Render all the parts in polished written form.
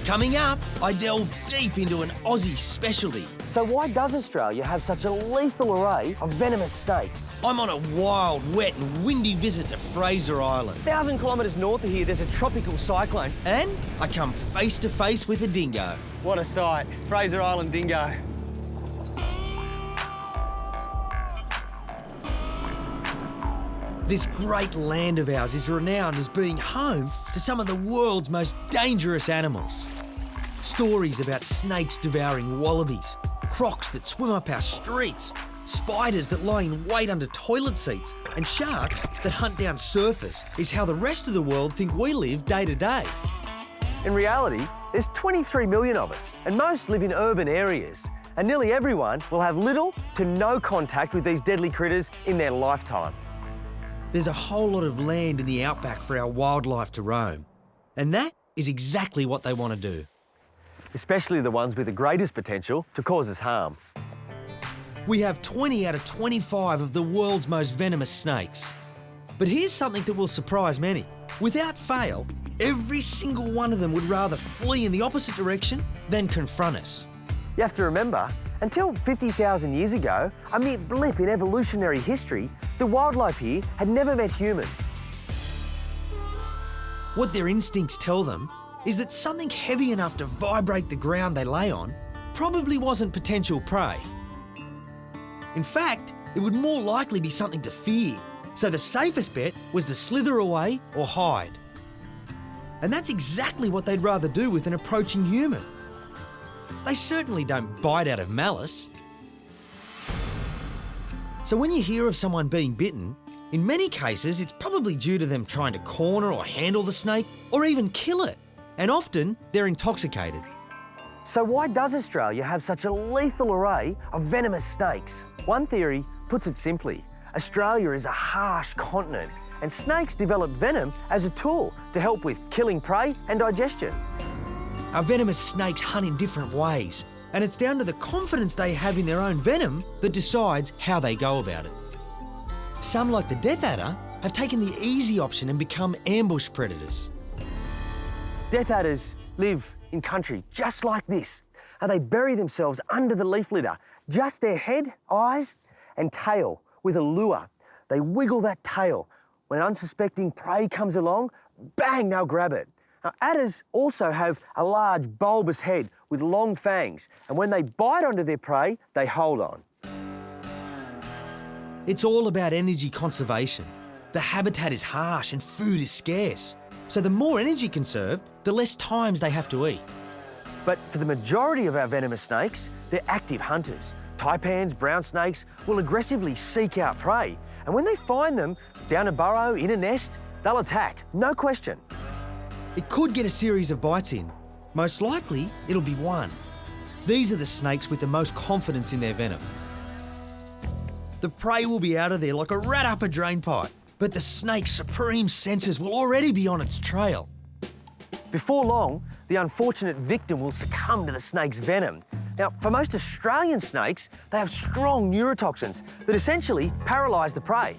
Coming up, I delve deep into an Aussie specialty. So why does Australia have such a lethal array of venomous snakes? I'm on a wild, wet and windy visit to Fraser Island. 1,000 kilometres north of here, there's a tropical cyclone. And I come face to face with a dingo. What a sight. Fraser Island dingo. This great land of ours is renowned as being home to some of the world's most dangerous animals. Stories about snakes devouring wallabies, crocs that swim up our streets, spiders that lie in wait under toilet seats, and sharks that hunt down surfers is how the rest of the world think we live day to day. In reality, there's 23 million of us, and most live in urban areas. And nearly everyone will have little to no contact with these deadly critters in their lifetime. There's a whole lot of land in the outback for our wildlife to roam. And that is exactly what they want to do. Especially the ones with the greatest potential to cause us harm. We have 20 out of 25 of the world's most venomous snakes. But here's something that will surprise many. Without fail, every single one of them would rather flee in the opposite direction than confront us. You have to remember, until 50,000 years ago, a mere blip in evolutionary history, the wildlife here had never met humans. What their instincts tell them is that something heavy enough to vibrate the ground they lay on probably wasn't potential prey. In fact, it would more likely be something to fear, so the safest bet was to slither away or hide. And that's exactly what they'd rather do with an approaching human. They certainly don't bite out of malice. So when you hear of someone being bitten, in many cases it's probably due to them trying to corner or handle the snake or even kill it. And often they're intoxicated. So why does Australia have such a lethal array of venomous snakes? One theory puts it simply. Australia is a harsh continent, and snakes develop venom as a tool to help with killing prey and digestion. Our venomous snakes hunt in different ways, and it's down to the confidence they have in their own venom that decides how they go about it. Some, like the death adder, have taken the easy option and become ambush predators. Death adders live in country just like this, and they bury themselves under the leaf litter, just their head, eyes and tail with a lure. They wiggle that tail. When unsuspecting prey comes along, bang, they'll grab it. Now, adders also have a large bulbous head with long fangs, and when they bite onto their prey, they hold on. It's all about energy conservation. The habitat is harsh and food is scarce. So the more energy conserved, the less times they have to eat. But for the majority of our venomous snakes, they're active hunters. Taipans, brown snakes will aggressively seek out prey. And when they find them down a burrow, in a nest, they'll attack, no question. It could get a series of bites in. Most likely, it'll be one. These are the snakes with the most confidence in their venom. The prey will be out of there like a rat up a drain pipe, but the snake's supreme senses will already be on its trail. Before long, the unfortunate victim will succumb to the snake's venom. Now, for most Australian snakes, they have strong neurotoxins that essentially paralyse the prey.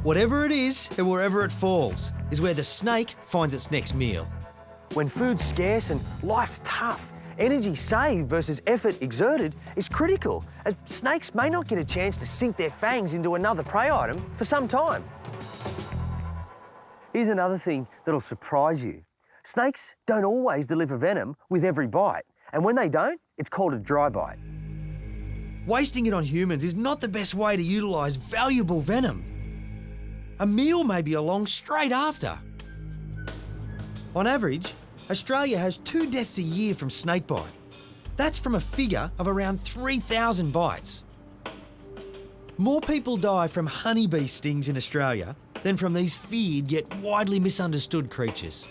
Whatever it is and wherever it falls is where the snake finds its next meal. When food's scarce and life's tough, energy saved versus effort exerted is critical, as snakes may not get a chance to sink their fangs into another prey item for some time. Here's another thing that'll surprise you. Snakes don't always deliver venom with every bite, and when they don't, it's called a dry bite. Wasting it on humans is not the best way to utilise valuable venom. A meal may be along straight after. On average, Australia has 2 deaths a year from snakebite. That's from a figure of around 3,000 bites. More people die from honeybee stings in Australia than from these feared yet widely misunderstood creatures.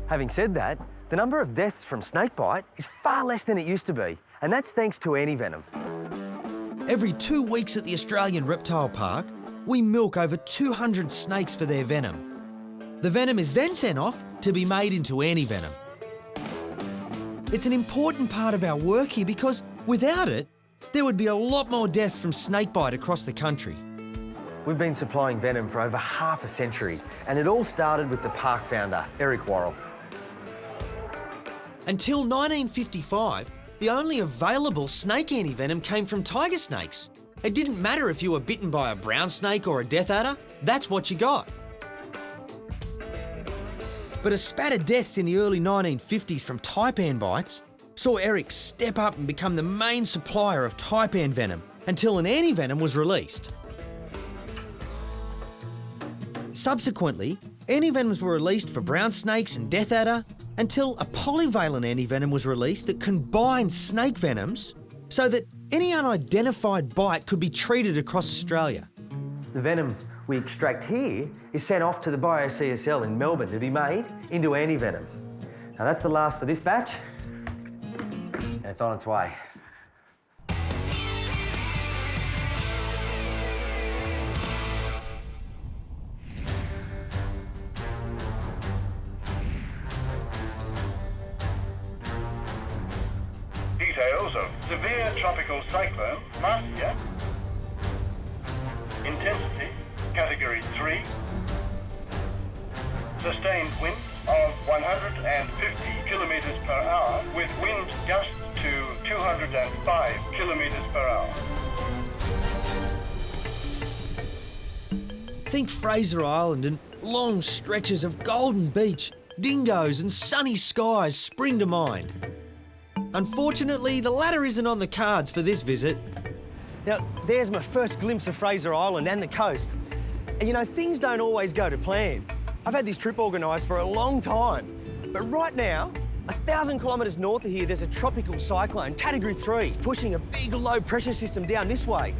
Having said that, the number of deaths from snakebite is far less than it used to be, and that's thanks to antivenom. Every 2 weeks at the Australian Reptile Park, we milk over 200 snakes for their venom. The venom is then sent off to be made into antivenom. It's an important part of our work here because without it, there would be a lot more deaths from snakebite across the country. We've been supplying venom for over half a century, and it all started with the park founder, Eric Worrell. Until 1955, the only available snake antivenom came from tiger snakes. It didn't matter if you were bitten by a brown snake or a death adder, that's what you got. But a spat of deaths in the early 1950s from taipan bites saw Eric step up and become the main supplier of taipan venom until an antivenom was released. Subsequently, antivenoms were released for brown snakes and death adder until a polyvalent antivenom was released that combined snake venoms so that any unidentified bite could be treated across Australia. The venom we extract here is sent off to the BioCSL in Melbourne to be made into antivenom. Now that's the last for this batch, and it's on its way. Details of severe tropical cyclone last year. Intensity, category 3. Sustained winds of 150 kilometers per hour with wind gusts to 205 kilometers per hour. Think Fraser Island and long stretches of golden beach, dingoes and sunny skies spring to mind. Unfortunately, the latter isn't on the cards for this visit. Now, there's my first glimpse of Fraser Island and the coast. And you know, things don't always go to plan. I've had this trip organised for a long time. But right now, 1,000 kilometres north of here, there's a tropical cyclone, category 3. It's pushing a big low pressure system down this way.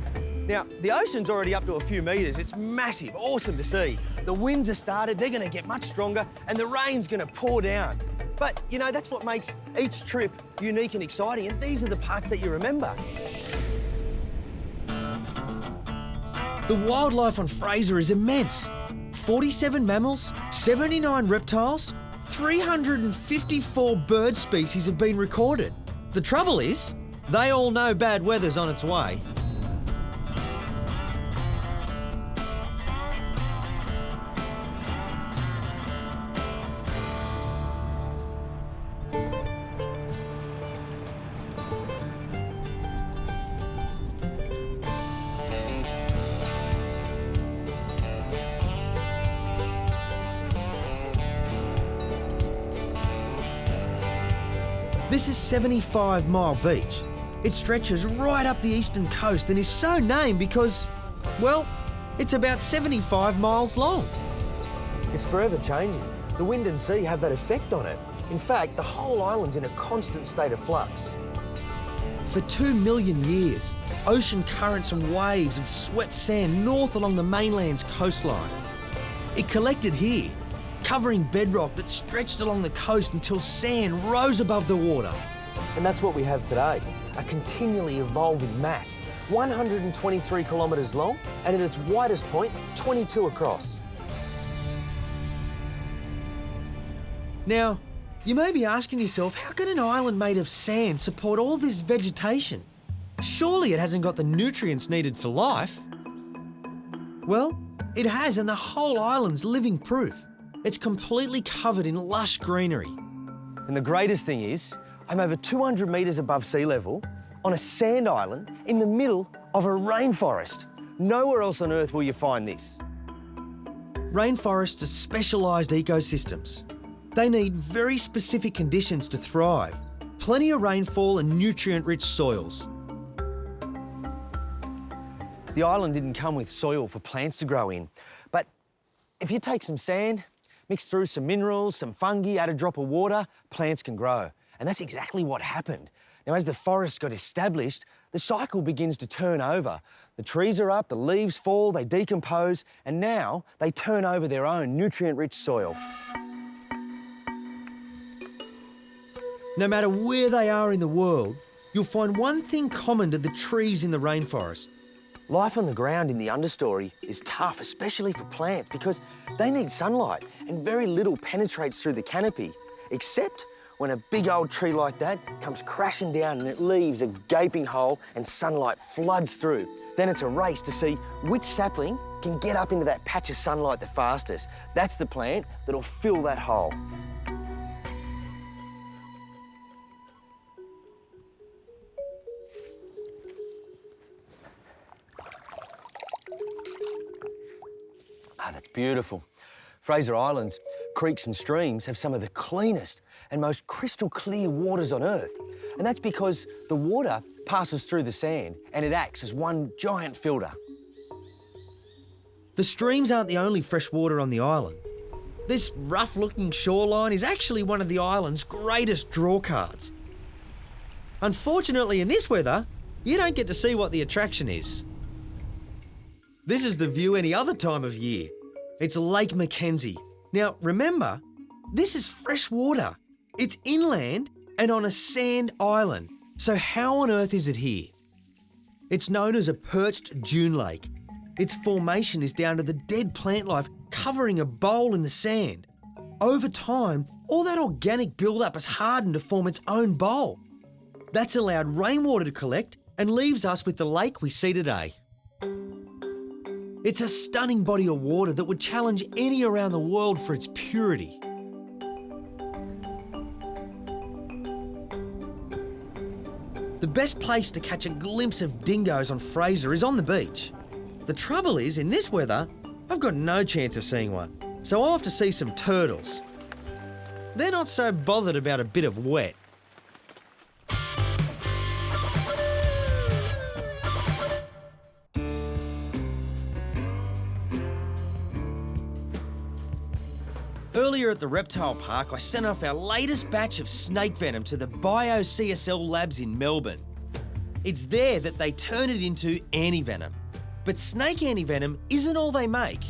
Now, the ocean's already up to a few metres. It's massive, awesome to see. The winds are started, they're going to get much stronger, and the rain's going to pour down. But, you know, that's what makes each trip unique and exciting, and these are the parts that you remember. The wildlife on Fraser is immense. 47 mammals, 79 reptiles, 354 bird species have been recorded. The trouble is, they all know bad weather's on its way. This is 75 Mile Beach. It stretches right up the eastern coast and is so named because, well, it's about 75 miles long. It's forever changing. The wind and sea have that effect on it. In fact, the whole island's in a constant state of flux. For 2 million years, ocean currents and waves have swept sand north along the mainland's coastline. It collected here, covering bedrock that stretched along the coast until sand rose above the water. And that's what we have today, a continually evolving mass, 123 kilometres long and at its widest point, 22 across. Now, you may be asking yourself, how can an island made of sand support all this vegetation? Surely it hasn't got the nutrients needed for life. Well, it has, and the whole island's living proof. It's completely covered in lush greenery. And the greatest thing is, I'm over 200 metres above sea level on a sand island in the middle of a rainforest. Nowhere else on Earth will you find this. Rainforests are specialised ecosystems. They need very specific conditions to thrive. Plenty of rainfall and nutrient-rich soils. The island didn't come with soil for plants to grow in, but if you take some sand, mix through some minerals, some fungi, add a drop of water, plants can grow. And that's exactly what happened. Now, as the forest got established, the cycle begins to turn over. The trees are up, the leaves fall, they decompose, and now they turn over their own nutrient-rich soil. No matter where they are in the world, you'll find one thing common to the trees in the rainforest. Life on the ground in the understory is tough, especially for plants, because they need sunlight and very little penetrates through the canopy, except when a big old tree like that comes crashing down and it leaves a gaping hole and sunlight floods through. Then it's a race to see which sapling can get up into that patch of sunlight the fastest. That's the plant that'll fill that hole. That's beautiful. Fraser Island's creeks and streams have some of the cleanest and most crystal clear waters on Earth. And that's because the water passes through the sand and it acts as one giant filter. The streams aren't the only fresh water on the island. This rough-looking shoreline is actually one of the island's greatest draw cards. Unfortunately, in this weather, you don't get to see what the attraction is. This is the view any other time of year. It's Lake Mackenzie. Now, remember, this is fresh water. It's inland and on a sand island. So how on earth is it here? It's known as a perched dune lake. Its formation is down to the dead plant life covering a bowl in the sand. Over time, all that organic build-up has hardened to form its own bowl. That's allowed rainwater to collect and leaves us with the lake we see today. It's a stunning body of water that would challenge any around the world for its purity. The best place to catch a glimpse of dingoes on Fraser is on the beach. The trouble is, in this weather, I've got no chance of seeing one, so I'll have to see some turtles. They're not so bothered about a bit of wet. Earlier at the reptile park, I sent off our latest batch of snake venom to the BioCSL labs in Melbourne. It's there that they turn it into antivenom. But snake antivenom isn't all they make.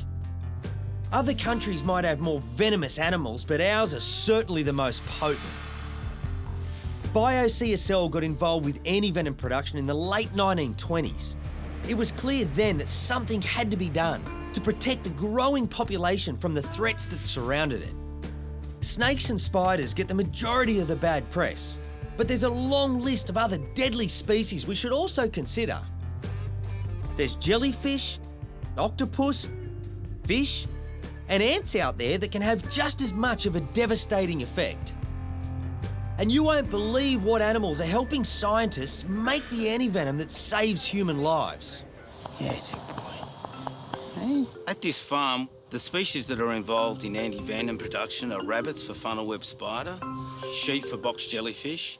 Other countries might have more venomous animals, but ours are certainly the most potent. BioCSL got involved with antivenom production in the late 1920s. It was clear then that something had to be done to protect the growing population from the threats that surrounded it. Snakes and spiders get the majority of the bad press, but there's a long list of other deadly species we should also consider. There's jellyfish, octopus, fish, and ants out there that can have just as much of a devastating effect. And you won't believe what animals are helping scientists make the antivenom that saves human lives. Yes, boy. Hey. At this farm, the species that are involved in antivenom production are rabbits for funnel-web spider, sheep for box jellyfish,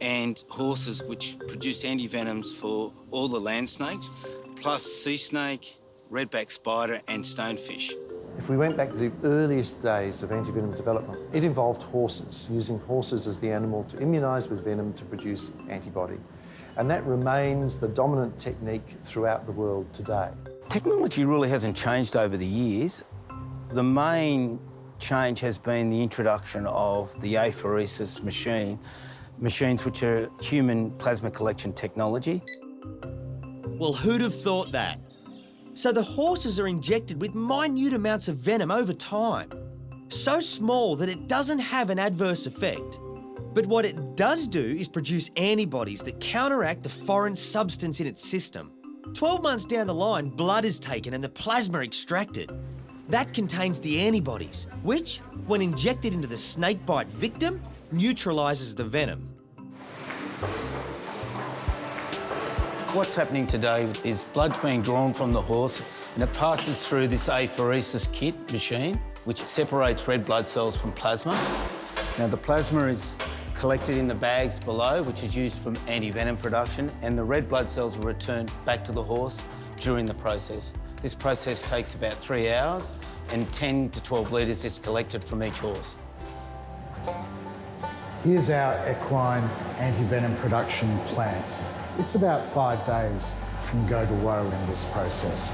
and horses which produce antivenoms for all the land snakes, plus sea snake, redback spider and stonefish. If we went back to the earliest days of antivenom development, it involved horses, using horses as the animal to immunise with venom to produce antibody. And that remains the dominant technique throughout the world today. Technology really hasn't changed over the years. The main change has been the introduction of the apheresis machines which are human plasma collection technology. Well, who'd have thought that? So the horses are injected with minute amounts of venom over time, so small that it doesn't have an adverse effect. But what it does do is produce antibodies that counteract the foreign substance in its system. 12 months down the line, blood is taken and the plasma extracted. That contains the antibodies, which, when injected into the snakebite victim, neutralises the venom. What's happening today is blood's being drawn from the horse and it passes through this apheresis kit machine, which separates red blood cells from plasma. Now, the plasma is collected in the bags below, which is used for antivenom production, and the red blood cells are returned back to the horse during the process. This process takes about 3 hours and 10 to 12 litres is collected from each horse. Here's our equine antivenom production plant. It's about 5 days from go to woe in this process.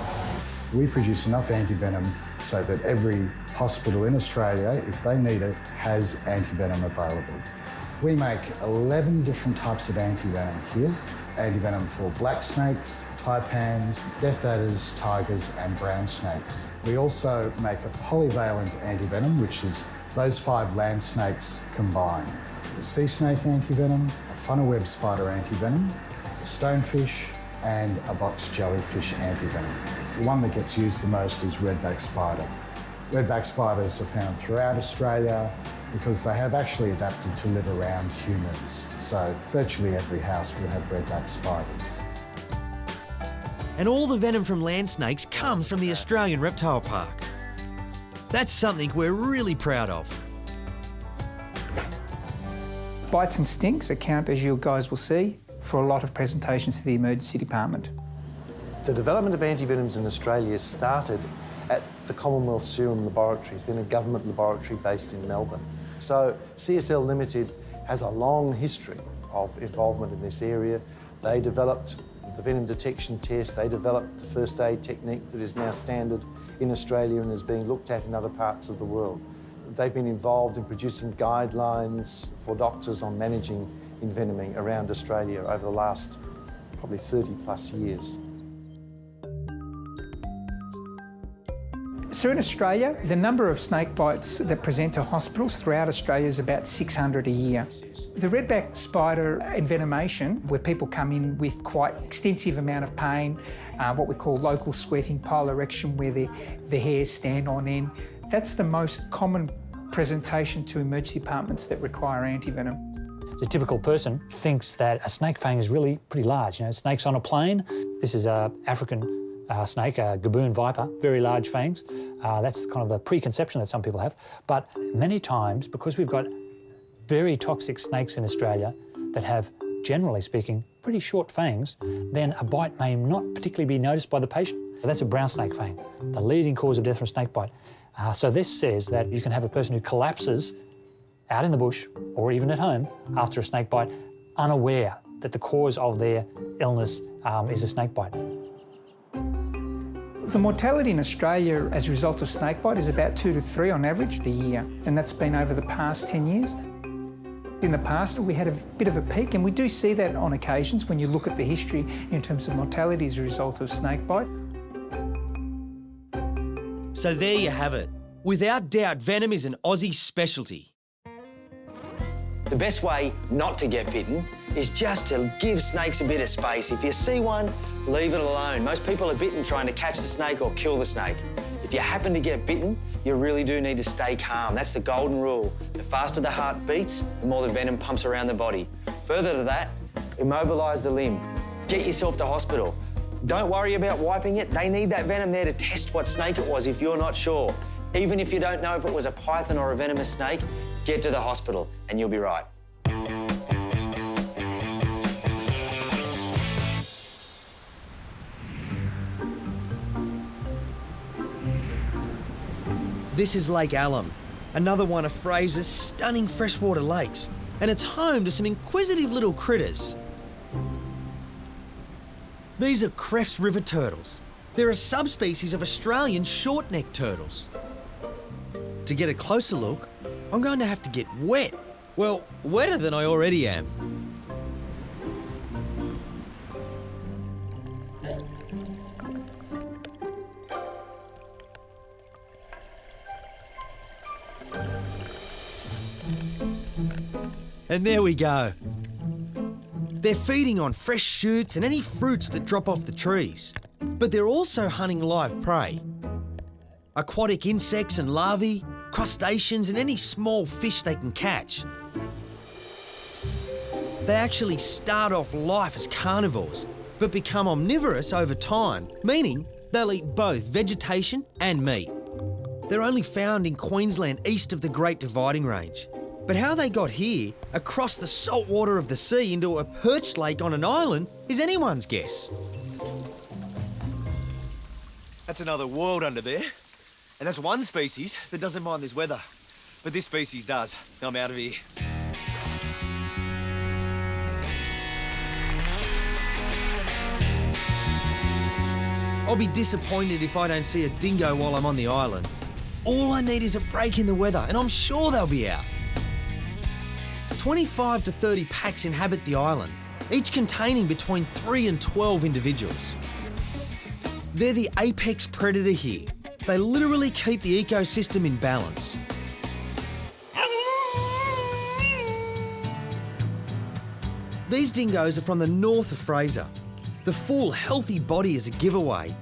We produce enough antivenom so that every hospital in Australia, if they need it, has antivenom available. We make 11 different types of antivenom here. Antivenom for black snakes, taipans, death adders, tigers and brown snakes. We also make a polyvalent antivenom, which is those 5 land snakes combined. a sea snake antivenom, a funnel web spider antivenom, a stonefish, and a box jellyfish antivenom. The one that gets used the most is redback spider. Redback spiders are found throughout Australia because they have actually adapted to live around humans. So virtually every house will have redback spiders. And all the venom from land snakes comes from the Australian Reptile Park. That's something we're really proud of. Bites and stinks account, as you guys will see, for a lot of presentations to the emergency department. The development of antivenoms in Australia started at the Commonwealth Serum Laboratories, then a government laboratory based in Melbourne. So CSL Limited has a long history of involvement in this area. They developed the venom detection test, they developed the first aid technique that is now standard in Australia and is being looked at in other parts of the world. They've been involved in producing guidelines for doctors on managing envenoming around Australia over the last probably 30 plus years. So in Australia, the number of snake bites that present to hospitals throughout Australia is about 600 a year. The redback spider envenomation, where people come in with quite extensive amount of pain, what we call local sweating, piloerection, where the hairs stand on end, that's the most common presentation to emergency departments that require antivenom. The typical person thinks that a snake fang is really pretty large. You know, snakes on a plane. This is an African snake, a gaboon viper, very large fangs. That's kind of the preconception that some people have. But many times, because we've got very toxic snakes in Australia that have, generally speaking, pretty short fangs, then a bite may not particularly be noticed by the patient. That's a brown snake fang, the leading cause of death from snake bite. So this says that you can have a person who collapses out in the bush or even at home after a snake bite, unaware that the cause of their illness is a snake bite. The mortality in Australia as a result of snakebite is about 2 to 3 on average a year, and that's been over the past 10 years. In the past, we had a bit of a peak, and we do see that on occasions when you look at the history in terms of mortality as a result of snakebite. So there you have it. Without doubt, venom is an Aussie specialty. The best way not to get bitten is just to give snakes a bit of space. If you see one, leave it alone. Most people are bitten trying to catch the snake or kill the snake. If you happen to get bitten, you really do need to stay calm. That's the golden rule. The faster the heart beats, the more the venom pumps around the body. Further to that, immobilise the limb. Get yourself to hospital. Don't worry about wiping it. They need that venom there to test what snake it was if you're not sure. Even if you don't know if it was a python or a venomous snake, get to the hospital and you'll be right. This is Lake Alum, another one of Fraser's stunning freshwater lakes, and it's home to some inquisitive little critters. These are Crefts river turtles. They're a subspecies of Australian short-necked turtles. To get a closer look, I'm going to have to get wet. Well, wetter than I already am. And there we go. They're feeding on fresh shoots and any fruits that drop off the trees. But they're also hunting live prey. Aquatic insects and larvae, crustaceans and any small fish they can catch. They actually start off life as carnivores, but become omnivorous over time, meaning they'll eat both vegetation and meat. They're only found in Queensland east of the Great Dividing Range. But how they got here, across the salt water of the sea into a perched lake on an island, is anyone's guess. That's another world under there. And that's one species that doesn't mind this weather. But this species does. I'm out of here. I'll be disappointed if I don't see a dingo while I'm on the island. All I need is a break in the weather, and I'm sure they'll be out. 25 to 30 packs inhabit the island, each containing between 3 and 12 individuals. They're the apex predator here. They literally keep the ecosystem in balance. These dingoes are from the north of Fraser. The full, healthy body is a giveaway.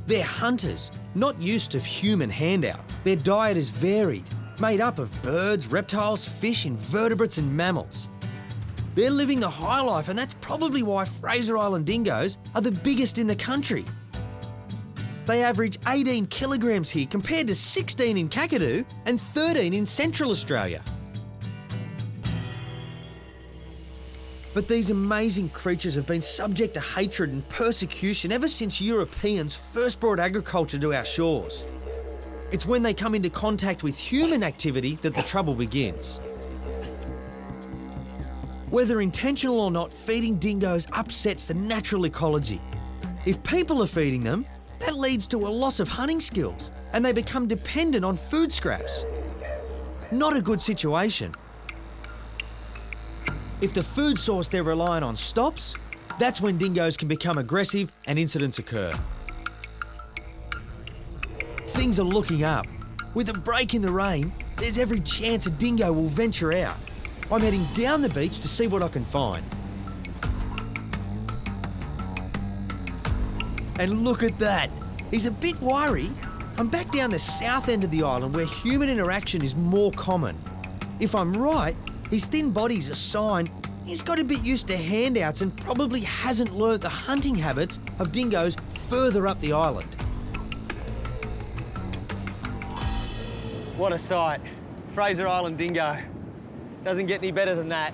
They're hunters, not used to human handout. Their diet is varied, made up of birds, reptiles, fish, invertebrates and mammals. They're living the high life, and that's probably why Fraser Island dingoes are the biggest in the country. They average 18 kilograms here compared to 16 in Kakadu and 13 in Central Australia. But these amazing creatures have been subject to hatred and persecution ever since Europeans first brought agriculture to our shores. It's when they come into contact with human activity that the trouble begins. Whether intentional or not, feeding dingoes upsets the natural ecology. If people are feeding them, that leads to a loss of hunting skills and they become dependent on food scraps. Not a good situation. If the food source they're relying on stops, that's when dingoes can become aggressive and incidents occur. Things are looking up. With a break in the rain, there's every chance a dingo will venture out. I'm heading down the beach to see what I can find. And look at that. He's a bit wiry. I'm back down the south end of the island where human interaction is more common. If I'm right, his thin body's a sign he's got a bit used to handouts and probably hasn't learnt the hunting habits of dingoes further up the island. What a sight. Fraser Island dingo. Doesn't get any better than that.